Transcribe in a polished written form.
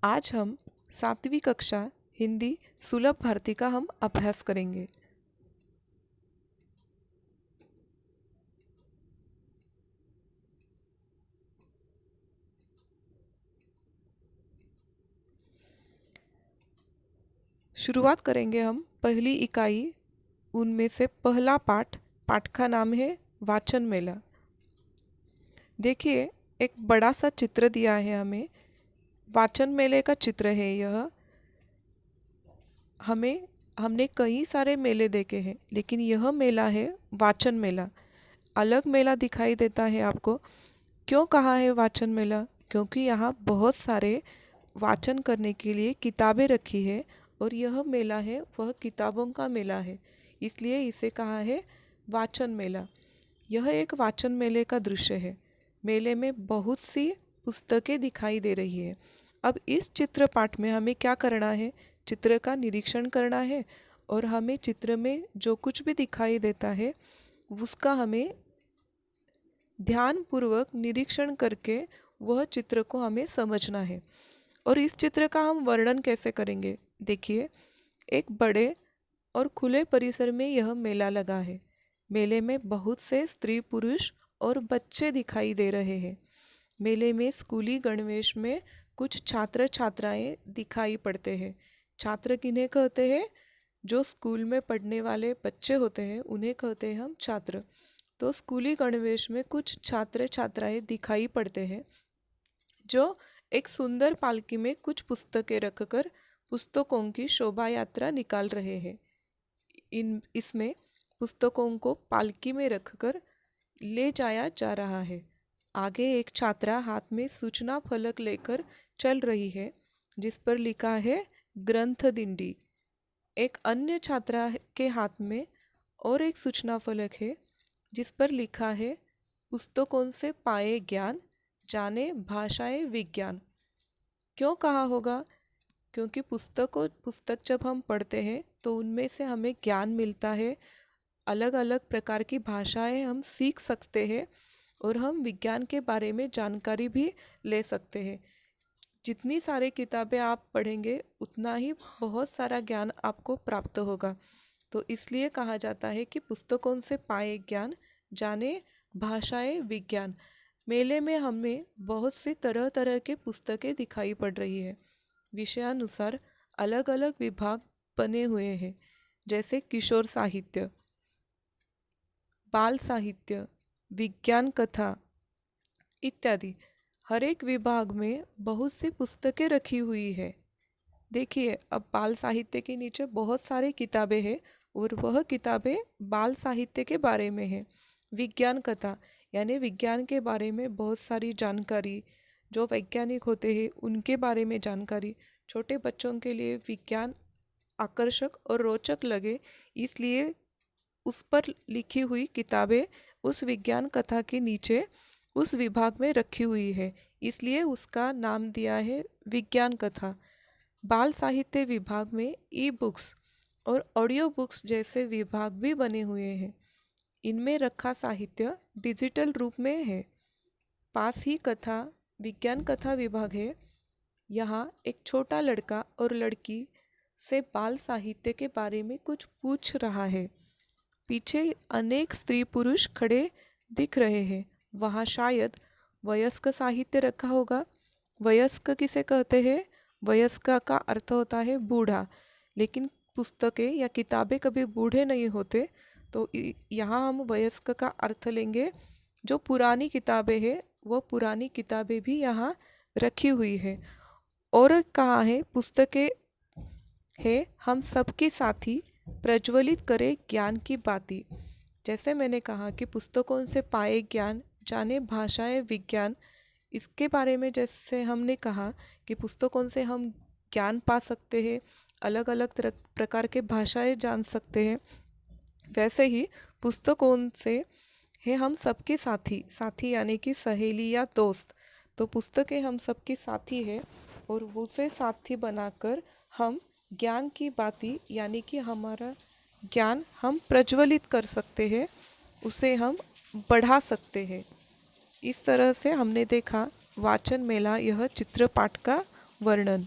आज हम 7वीं कक्षा हिंदी सुलभ भारती का हम अभ्यास करेंगे। शुरुआत करेंगे हम पहली इकाई, उनमें से पहला पाठ का नाम है वाचन मेला। देखिए, एक बड़ा सा चित्र दिया है हमें। वाचन मेले का चित्र है यह। हमने कई सारे मेले देखे हैं, लेकिन यह मेला है वाचन मेला। अलग मेला दिखाई देता है आपको। क्यों कहा है वाचन मेला? क्योंकि यहाँ बहुत सारे वाचन करने के लिए किताबें रखी है और यह मेला है वह किताबों का मेला है, इसलिए इसे कहा है वाचन मेला। यह एक वाचन मेले का दृश्य है। मेले में बहुत सी पुस्तकें दिखाई दे रही है। अब इस चित्र पाठ में हमें क्या करना है? चित्र का निरीक्षण करना है और हमें चित्र में जो कुछ भी दिखाई देता है उसका हमें ध्यानपूर्वक निरीक्षण करके वह चित्र को हमें समझना है। और इस चित्र का हम वर्णन कैसे करेंगे? देखिए, एक बड़े और खुले परिसर में यह मेला लगा है। मेले में बहुत से स्त्री पुरुष और बच्चे दिखाई दे रहे हैं। मेले में स्कूली गणवेश में कुछ छात्र छात्राएं दिखाई पड़ते हैं। छात्र किन्हें कहते हैं? जो स्कूल में पढ़ने वाले बच्चे होते हैं उन्हें कहते हैं हम छात्र। तो स्कूली गणवेश में कुछ छात्र छात्राएं दिखाई पड़ते हैं जो एक सुंदर पालकी में कुछ पुस्तकें रखकर पुस्तकों की शोभा यात्रा निकाल रहे हैं। इसमें पुस्तकों को पालकी में रखकर ले जाया जा रहा है। आगे एक छात्रा हाथ में सूचना फलक लेकर चल रही है जिस पर लिखा है ग्रंथ दिंडी। एक अन्य छात्रा के हाथ में और एक सूचना फलक है जिस पर लिखा है पुस्तकों से पाए ज्ञान, जाने भाषाएं विज्ञान। क्यों कहा होगा? क्योंकि पुस्तक जब हम पढ़ते हैं तो उनमें से हमें ज्ञान मिलता है। अलग अलग प्रकार की भाषाएं हम सीख सकते हैं और हम विज्ञान के बारे में जानकारी भी ले सकते हैं। जितनी सारी किताबें आप पढ़ेंगे उतना ही बहुत सारा ज्ञान आपको प्राप्त होगा। तो इसलिए कहा जाता है कि पुस्तकों से पाए ज्ञान, जाने भाषाएं विज्ञान। मेले में हमें बहुत सी तरह तरह के पुस्तकें दिखाई पड़ रही है। विषयानुसार अलग अलग विभाग बने हुए हैं, जैसे किशोर साहित्य, बाल साहित्य, विज्ञान कथा इत्यादि। हर एक विभाग में बहुत सी पुस्तकें रखी हुई है। देखिए, अब बाल साहित्य के नीचे बहुत सारी किताबें हैं और वह किताबें बाल साहित्य के बारे में है। विज्ञान कथा यानी विज्ञान के बारे में बहुत सारी जानकारी, जो वैज्ञानिक होते हैं उनके बारे में जानकारी। छोटे बच्चों के लिए विज्ञान आकर्षक और रोचक लगे, इसलिए उस पर लिखी हुई किताबें उस विज्ञान कथा के नीचे उस विभाग में रखी हुई है, इसलिए उसका नाम दिया है विज्ञान कथा। बाल साहित्य विभाग में ई बुक्स और ऑडियो बुक्स जैसे विभाग भी बने हुए हैं। इनमें रखा साहित्य डिजिटल रूप में है। पास ही कथा विज्ञान कथा विभाग है। यहाँ एक छोटा लड़का और लड़की से बाल साहित्य के बारे में कुछ पूछ रहा है। पीछे अनेक स्त्री पुरुष खड़े दिख रहे हैं। वहाँ शायद वयस्क साहित्य रखा होगा। वयस्क किसे कहते हैं? वयस्क का अर्थ होता है बूढ़ा, लेकिन पुस्तकें या किताबें कभी बूढ़े नहीं होते। तो यहाँ हम वयस्क का अर्थ लेंगे। जो पुरानी किताबें हैं वो पुरानी किताबें भी यहाँ रखी हुई है। और कहा है पुस्तकें है हम सबके साथी, प्रज्वलित करे ज्ञान की बाती। जैसे मैंने कहा कि पुस्तकों से पाए ज्ञान, जाने भाषाएं विज्ञान, इसके बारे में जैसे हमने कहा कि पुस्तकों से हम ज्ञान पा सकते हैं, अलग अलग प्रकार के भाषाएं जान सकते हैं, वैसे ही पुस्तकों से है हम सबके साथी। साथी यानी कि सहेली या दोस्त। तो पुस्तकें हम सबके साथी है और उसे साथी बनाकर हम ज्ञान की बाती यानी कि हमारा ज्ञान हम प्रज्वलित कर सकते हैं, उसे हम बढ़ा सकते हैं। इस तरह से हमने देखा वाचन मेला यह चित्रपाठ का वर्णन।